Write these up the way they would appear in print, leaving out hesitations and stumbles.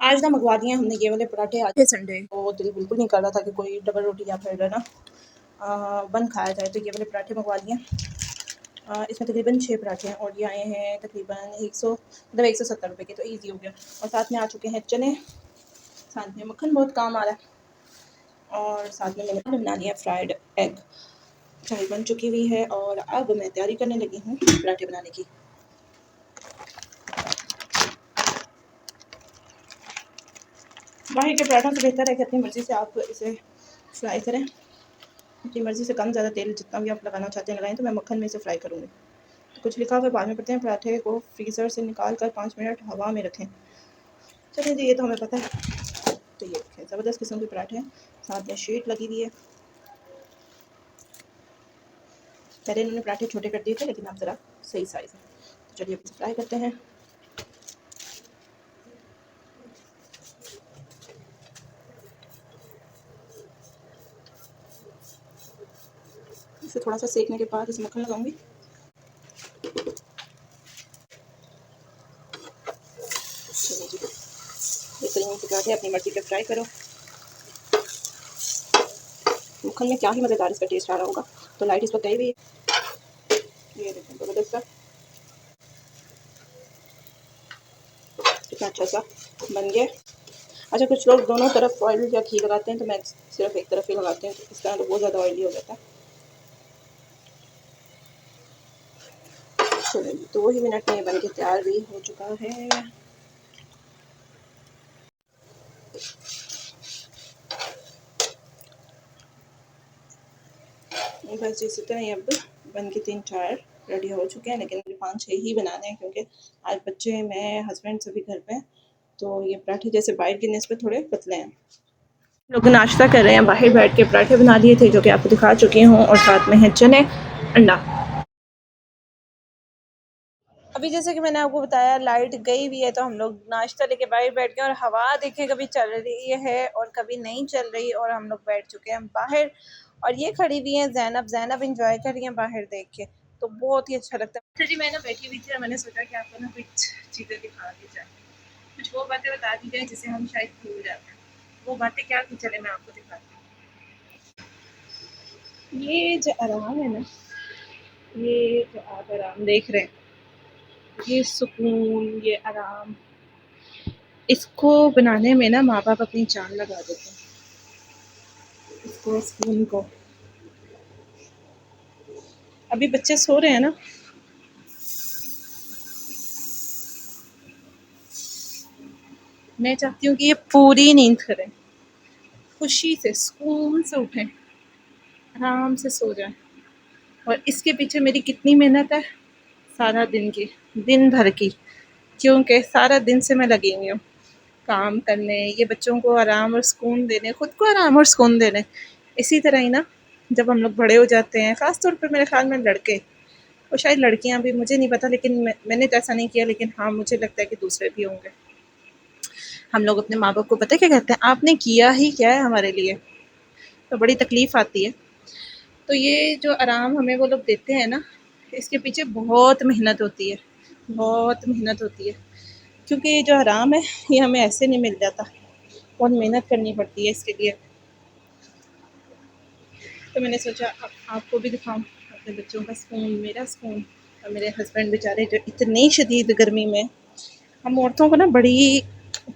आज ना मंगवा दिए हमने ये वाले पराठे। आज संडे तो दिल बिल्कुल नहीं कर रहा था कि कोई डबल रोटी या फिर ना बन खाया जाए, तो ये वाले पराठे मंगवा लिए। इसमें तकरीबन 6 पराठे हैं और ये आए हैं तकरीबन 100 मतलब 170 रुपये के, तो ईजी हो गया। और साथ में आ चुके हैं चने, साथ में मक्खन बहुत काम आ रहा है, और साथ में मैंने बना लिया फ्राइड एग। चाय बन चुकी हुई है और अब मैं तैयारी करने लगी हूँ पराठे बनाने की। बाहर के पराठों से बेहतर है कि अपनी मर्ज़ी से आप इसे फ्राई करें, अपनी मर्ज़ी से कम ज़्यादा तेल जितना भी आप लगाना चाहते हैं लगाएं। तो मैं मक्खन में इसे फ्राई करूँगी। तो कुछ लिखा हुआ बाद में पढ़ते हैं। पराठे को फ्रीज़र से निकाल कर 5 मिनट हवा में रखें। चलिए जी, ये तो हमें पता है। तो ये रखें, ज़बरदस्त किस्म के पराठे हैं, साथ में शीट लगी हुई है। पहले इन्होंने पराठे छोटे कर दिए थे, लेकिन अब ज़रा सही साइज़ है। तो चलिए इसे फ्राई करते हैं। इसे थोड़ा सा सेकने के बाद इसे मक्खन लगाऊंगी। चलिए जी, ये करीम के पराठे अपनी मर्ज़ी के फ्राई करो। मक्खन में क्या ही मज़ेदार इसका टेस्ट आ रहा होगा। तो लाइट इस पर गई हुई है, ये देखें ज़बरदस्त सा कितना अच्छा सा बन गया। अच्छा, कुछ लोग दोनों तरफ ऑयल या घी लगाते हैं, तो मैं सिर्फ एक तरफ ही लगाती हूँ। तो इस तरह तो बहुत ज़्यादा ऑयली हो जाता है। चलिए 2 ही मिनट में ये बन के तैयार भी हो चुका है। बस इसी तरह ही अब बन के 3-4 रेडी हो चुके हैं, लेकिन 5-6 ही बनाने हैं क्योंकि आज बच्चे, मैं, हस्बैंड सभी घर पे हैं। तो ये पराठे जैसे बाहर की निस्बत थोड़े पतले हैं। लोग नाश्ता कर रहे हैं, बाहर बैठ के पराठे बना लिए थे जो कि आपको दिखा चुकी हूँ, और साथ में है चने, अंडा। अभी जैसे कि मैंने आपको बताया लाइट गई हुई है, तो हम लोग नाश्ता लेके बाहर बैठ गए, और हवा देखें कभी चल रही है और कभी नहीं चल रही, और हम लोग बैठ चुके हैं बाहर। और ये खड़ी हुई है ज़ैनब इंजॉय कर रही है बाहर देख के, तो बहुत ही अच्छा लगता है। जी, मैं ना बैठी हुई थी और मैंने सोचा कि आपको ना कुछ चीज़ें दिखा दी जाए, कुछ वो बातें बता दी जाए जिसे हम शायद भूल जाते हैं। वो बातें क्या थी, चले मैं आपको दिखाती हूँ। ये जो आराम है ना, ये जो आप आराम देख रहे हैं, ये सुकून, ये आराम, इसको बनाने में ना माँ बाप अपनी जान लगा देते हैं। इसको सुकून को, अभी बच्चे सो रहे हैं ना, मैं चाहती हूँ कि ये पूरी नींद करें, खुशी से सुकून से उठें, आराम से सो जाएं। और इसके पीछे मेरी कितनी मेहनत है, सारा दिन की, दिन भर की, क्योंकि सारा दिन से मैं लगी हुई हूँ काम करने, ये बच्चों को आराम और सुकून देने, खुद को आराम और सुकून देने। इसी तरह ही ना, जब हम लोग बड़े हो जाते हैं, ख़ास तौर पे मेरे ख्याल में लड़के, और शायद लड़कियां भी, मुझे नहीं पता, लेकिन मैंने तो ऐसा नहीं किया, लेकिन हाँ मुझे लगता है कि दूसरे भी होंगे। हम लोग अपने माँ बाप को पता है क्या कहते हैं, आपने किया ही क्या है हमारे लिए, तो बड़ी तकलीफ़ आती है। तो ये जो आराम हमें वो लोग देते हैं ना, इसके पीछे बहुत मेहनत होती है, बहुत मेहनत होती है, क्योंकि ये जो आराम है ये हमें ऐसे नहीं मिल जाता, बहुत मेहनत करनी पड़ती है इसके लिए। तो मैंने सोचा आपको भी दिखाऊं अपने बच्चों का सुकून, मेरा सुकून, और मेरे हस्बैंड बेचारे जो इतनी शदीद गर्मी में, हम औरतों को ना बड़ी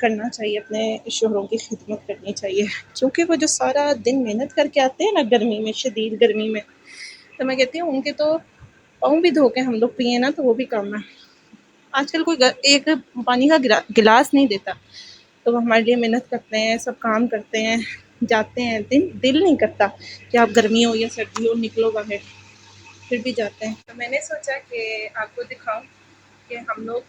करना चाहिए, अपने शोहरों की खिदमत करनी चाहिए, क्योंकि वो जो सारा दिन मेहनत करके आते हैं ना गर्मी में, शदीद गर्मी में, तो मैं कहती हूँ उनके तो पाँव भी धो के हम लोग पिए ना, तो वो भी कम है। आजकल कोई एक पानी का गिलास नहीं देता, तो वो हमारे लिए मेहनत करते हैं, सब काम करते हैं, जाते हैं, दिल नहीं करता कि आप गर्मी हो या सर्दी हो निकलो बाहर, फिर भी जाते हैं। तो मैंने सोचा कि आपको दिखाऊं कि हम लोग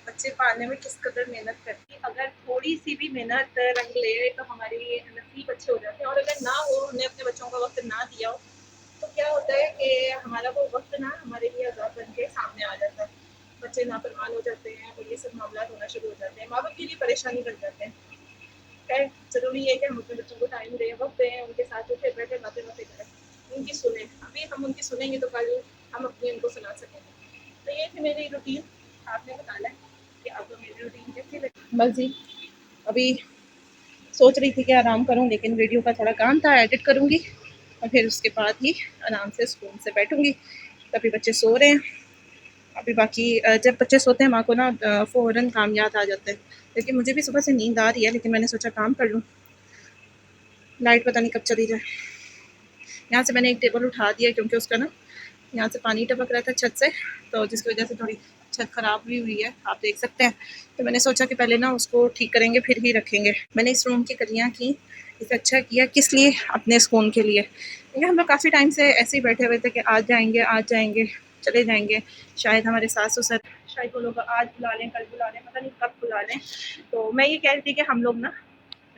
बच्चे पालने में किस कदर मेहनत करती है। अगर थोड़ी सी भी मेहनत रंग ले तो हमारे लिए नसीब अच्छे हो जाते हैं, और अगर ना हो, हमने अपने बच्चों का वक्त ना दिया हो, तो क्या होता है कि हमारा वो वक्त ना हमारे लिए अज़ाब बन के सामने आ जाता है। बच्चे नाफरमान हो जाते हैं और ये सब मामला होना शुरू हो जाते हैं, माँ बाप के लिए परेशानी बन जाते हैं। खैर, ज़रूरी है कि हम अपने बच्चों को टाइम दें, वक्त दें, उनके साथ उठे बैठे बातें बातें करें, उनकी सुने। अभी हम उनकी सुनेंगे तो कल हम अपनी उनको सुना सकेंगे। तो ये थी मेरी रूटीन, आपने बताना है कि आपको मेरी रूटीन कैसी लगी। बस जी, अभी सोच रही थी कि आराम करूं, लेकिन वीडियो का थोड़ा काम था, एडिट करूंगी और फिर उसके बाद ही आराम से स्कूल से बैठूंगी। तभी बच्चे सो रहे हैं अभी। बाकी जब बच्चे सोते हैं माँ को ना फ़ौरन काम याद आ जाते हैं, लेकिन मुझे भी सुबह से नींद आ रही है, लेकिन मैंने सोचा काम कर लूँ, लाइट पता नहीं कब चली जाए। यहाँ से मैंने एक टेबल उठा दिया क्योंकि उसका ना यहाँ से पानी टपक रहा था छत से, तो जिसकी वजह से थोड़ी छत ख़राब भी हुई है, आप देख सकते हैं। तो मैंने सोचा कि पहले ना उसको ठीक करेंगे फिर ही रखेंगे। मैंने इस रूम की कलियाँ की, इसे अच्छा किया, किस लिए? अपने सुकून के लिए। क्योंकि हम लोग काफ़ी टाइम से ऐसे ही बैठे हुए थे कि आज जाएंगे चले जाएंगे। शायद हमारे सास ससुर शायद वो लोग आज बुला लें, कल बुला लें, पता नहीं कब बुला लें। तो मैं ये कह रही थी कि हम लोग ना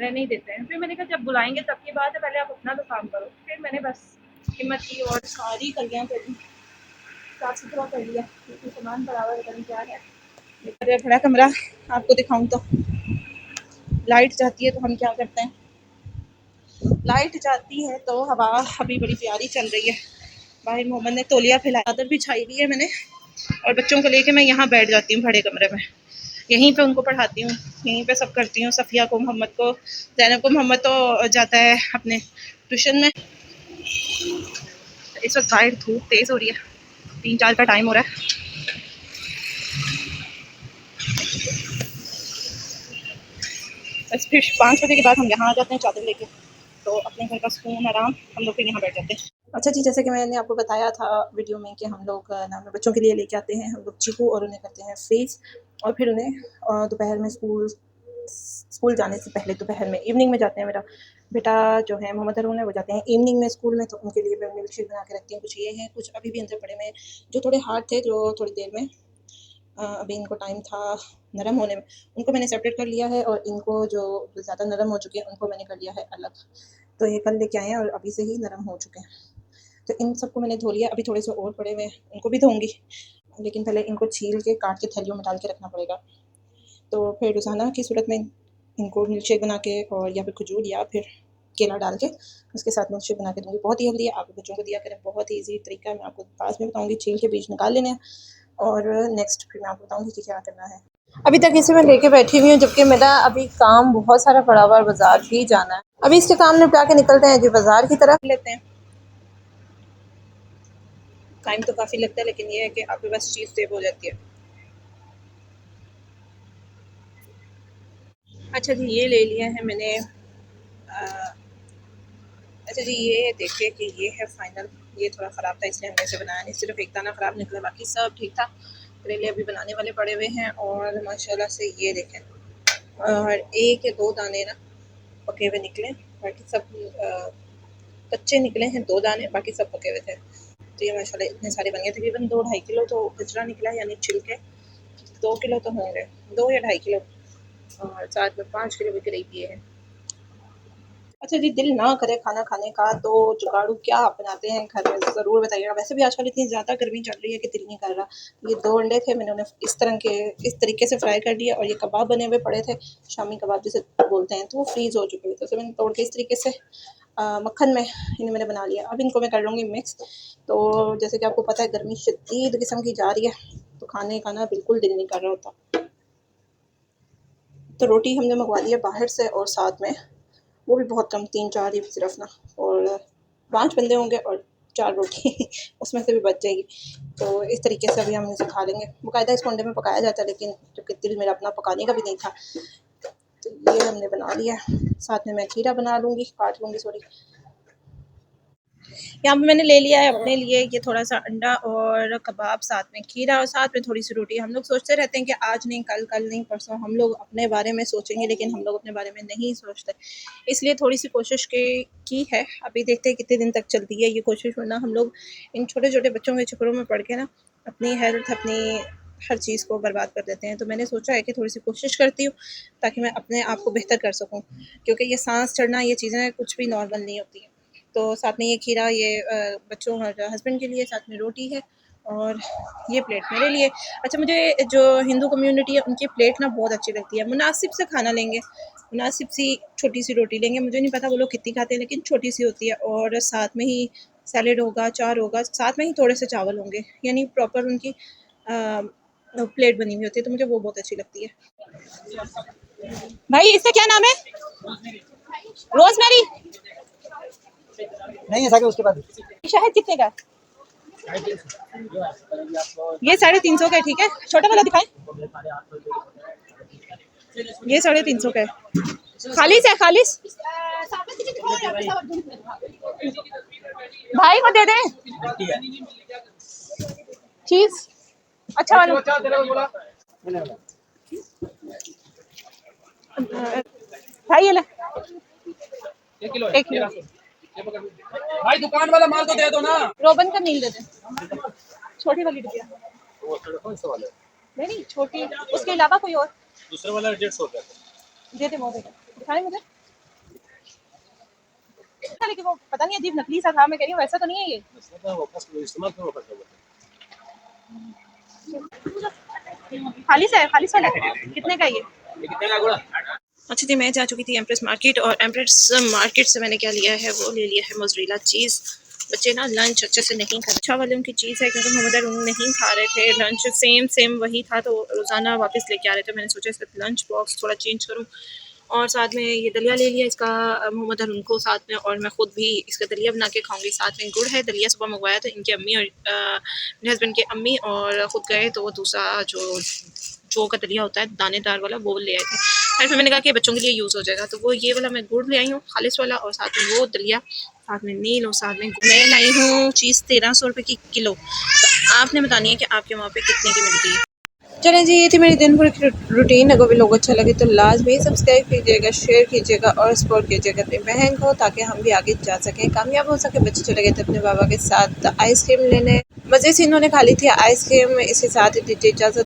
रहने ही देते हैं। फिर मैंने कहा जब बुलाएंगे तब की बात है, पहले आप अपना तो काम करो। फिर मैंने बस हिम्मत की और सारी कलियाँ करी, साफ सुथरा कर लिया, क्योंकि सामान पड़ा हुआ पता नहीं क्या है। अरे बड़ा कमरा आपको दिखाऊं तो लाइट जाती है तो हम क्या करते हैं, लाइट जाती है तो हवा अभी बड़ी प्यारी चल रही है। बाहर मोहम्मद ने तौलिया फैलाया, चादर भी छाई हुई है मैंने, और बच्चों को लेके मैं यहाँ बैठ जाती हूँ बड़े कमरे में। यहीं पे उनको पढ़ाती हूँ, यहीं पे सब करती हूँ। सफ़िया को, मोहम्मद को, ज़ैनब को। मोहम्मद तो जाता है अपने ट्यूशन में। इस वक्त बाहर धूप तेज़ हो रही है, 3-4 का टाइम हो रहा है। बस फिर 5 बजे के बाद हम यहाँ आ जाते हैं चादर लेके, तो अपने घर का सुकून आराम, हम लोग फिर यहाँ बैठ जाते हैं। अच्छा जी, जैसे कि मैंने आपको बताया था वीडियो में कि हम लोग ना बच्चों के लिए लेके आते हैं हम लोग चीकू, और उन्हें करते हैं फ्रीज, और फिर उन्हें दोपहर में स्कूल जाने से पहले, दोपहर में इवनिंग में जाते हैं। मेरा बेटा जो है मोहम्मद अरून है, वो जाते हैं इवनिंग में स्कूल में, तो उनके लिए मैं मिल्क शेक बना के रखती हूँ। कुछ ये हैं, कुछ अभी भी अंदर पड़े हुए हैं जो थोड़े हार्ड थे, जो थोड़ी देर में अभी इनको टाइम था नरम होने में, उनको मैंने सेपरेट कर लिया है, और इनको जो ज़्यादा नरम हो चुके हैं उनको मैंने कर लिया है अलग। तो ये कल लेके आए हैं और अभी से ही नरम हो चुके हैं। तो इन सबको मैंने धो लिया, अभी थोड़े से और पड़े हुए हैं, उनको भी धोऊँगी, लेकिन पहले इनको छील के काट के थैलियों में डाल के रखना पड़ेगा। तो फिर रोज़ाना की सूरत में इनको मिल्क शेक बना के, और या फिर खजूर या फिर केला डाल के उसके साथ मिल्क शेक बना के दूँगी। बहुत ही हेल्दी है, आप बच्चों को दिया करें, बहुत ही ईज़ी तरीका है। मैं आपको बाद में बताऊँगी, छील के बीज निकाल लेने हैं, और नेक्स्ट फिर मैं आपको बताऊँगी कि क्या करना है। अभी तक इसे मैं लेके बैठी हुई हूँ, जबकि मेरा अभी काम बहुत सारा पड़ा हुआ है, बाज़ार भी जाना है। अभी इसके काम निपटा के निकलते हैं जी बाज़ार की तरफ। लेते हैं, टाइम तो काफ़ी लगता है, लेकिन ये है कि आपके पास चीज़ सेव हो जाती है। अच्छा जी, ये ले लिया है मैंने। अच्छा जी, ये देखिए कि ये है फाइनल। ये थोड़ा ख़राब था इसलिए हमने इसे बनाया नहीं, सिर्फ एक दाना ख़राब निकला, बाकी सब ठीक था। करेले अभी बनाने वाले पड़े हुए हैं, और माशाल्लाह से ये देखें, और एक या दो दाने ना पके हुए निकले, बाकी सब कच्चे निकले हैं। 2 दाने, बाकी सब पके हुए थे। तो ये माशाल्लाह इतने सारे बन गए, तकरीबन 2-2.5 किलो तो कचरा निकला, यानी छिलके 2 किलो तो होंगे, 2 या 2.5 किलो, और साथ में 5 किलो के करीब ये है। अच्छा जी, दिल ना करे खाना खाने का तो जुगाड़ू क्या आप बनाते हैं घर में, ज़रूर बताइएगा। वैसे भी आजकल इतनी ज़्यादा गर्मी चल रही है कि दिल नहीं कर रहा। ये 2 अंडे थे, मैंने उन्हें इस तरीके से फ्राई कर दिया, और ये कबाब बने हुए पड़े थे, शामी कबाब जिसे बोलते हैं, तो वो फ्रीज़ हो चुके थे, तो उसे मैंने तोड़ के इस तरीके से मक्खन में इन्हें मैंने बना लिया। अब इनको मैं कर लूँगी मिक्स। तो जैसे कि आपको पता है गर्मी शदीद किस्म की जा रही है, तो खाने का ना बिल्कुल दिल नहीं कर रहा होता। तो रोटी हमने मँगवा ली है बाहर से, और साथ में वो भी बहुत कम, 3-4 ही सिर्फ ना, और 5 बंदे होंगे और 4 रोटी उसमें से भी बच जाएगी। तो इस तरीके से अभी हम इसे खा लेंगे। बाकायदा इसको अंडे में पकाया जाता है, लेकिन चूँकि दिल मेरा अपना पकाने का भी नहीं था, तो ये हमने बना लिया। साथ में मैं खीरा बना लूँगी, काट लूँगी, सॉरी। यहाँ पे मैंने ले लिया है अपने लिए ये थोड़ा सा अंडा और कबाब, साथ में खीरा, और साथ में थोड़ी सी रोटी। हम लोग सोचते रहते हैं कि आज नहीं कल, कल नहीं परसों, हम लोग अपने बारे में सोचेंगे, लेकिन हम लोग अपने बारे में नहीं सोचते। इसलिए थोड़ी सी कोशिश की है, अभी देखते हैं कितने दिन तक चलती है ये कोशिश। वरना हम लोग इन छोटे छोटे बच्चों के चक्करों में पड़ के ना अपनी हेल्थ, अपनी हर चीज़ को बर्बाद कर देते हैं। तो मैंने सोचा है कि थोड़ी सी कोशिश करती हूँ ताकि मैं अपने आप को बेहतर कर सकूँ, क्योंकि ये सांस चढ़ना, ये चीज़ें कुछ भी नॉर्मल नहीं होती हैं। तो साथ में ये खीरा, ये बच्चों और हस्बैंड के लिए, साथ में रोटी है, और ये प्लेट मेरे लिए। अच्छा, मुझे जो हिंदू कम्युनिटी है उनकी प्लेट ना बहुत अच्छी लगती है। मुनासिब से खाना लेंगे, मुनासिब सी छोटी सी रोटी लेंगे, मुझे नहीं पता वो लोग कितनी खाते हैं, लेकिन छोटी सी होती है, और साथ में ही सैलेड होगा, चार होगा, साथ में ही थोड़े से चावल होंगे, यानी प्रॉपर उनकी प्लेट बनी हुई होती है, तो मुझे वो बहुत अच्छी लगती है। भाई इसका क्या नाम है? रोजमेरी। नहीं है साके उसके बाद। शहद कितने का? ये 350 का है, ठीक है। छोटा वाला दिखाएं। ये 350 का है। खालिस है, खालिस। भाई को दे दें चीज अच्छा वाला। भाई ये ले 1 किलो। भाई दुकान वाला माल तो दे दो ना। रोबन का नील दे दें, छोटी वाली डिब्बिया। नहीं छोटी, उसके अलावा कोई और दूसरा वाला 150 का दे दे। वो दे दे, दिखाएं मुझे। लेकिन वो पता नहीं अजीब नकली सा था, मैं कह रही हूँ वैसा तो नहीं है ये। खालिस है, खालिस वाला कितने का ये? अच्छा जी, मैं जा चुकी थी एम्प्रेस मार्केट, और एम्प्रेस मार्केट से मैंने क्या लिया है, वो ले लिया है मोज़रेला चीज़। बच्चे ना लंच अच्छे से नहीं खा रहे। अच्छा वाले उनकी चीज़ है, क्योंकि मोहम्मद नहीं खा रहे थे लंच, सेम वही था, तो रोज़ाना वापस लेके आ रहे थे। मैंने सोचा इसका लंच बॉक्स थोड़ा चेंज करूँ, और साथ में ये दलिया ले लिया इसका मोहम्मद उनको साथ में, और मैं ख़ुद भी इसका दलिया बना के खाऊंगी। साथ में गुड़ है, दलिया सुबह मंगवाया था इनकी अम्मी और मेरे हस्बैंड के अम्मी, और ख़ुद गए तो वो दूसरा जो का दलिया होता है दानेदार वाला, वो ले आए थे। फिर मैंने कहा कि बच्चों के लिए यूज़ हो जाएगा, तो वो ये वाला मैं गुड़ ले आई हूँ खालिस वाला, और साथ में वो दलिया, साथ में नील, और साथ में मैं लाई हूँ चीज़ 1300 रुपये की किलो। तो आपने बतानी है कि आपके वहाँ पे कितने की मिलती है। चलें जी, ये थी मेरी दिन भर की रूटीन। अगर भी लोग अच्छा लगे तो लाजमी सब्सक्राइब कीजिएगा, शेयर कीजिएगा और सपोर्ट कीजिएगा अपनी बहन को, ताकि हम भी आगे जा सकें, कामयाब हो सके। बच्चे चले गए थे अपने बाबा के साथ आइसक्रीम लेने, मज़े से इन्होंने खा ली थी आइसक्रीम। इसके साथ ही दीजिए इजाज़त।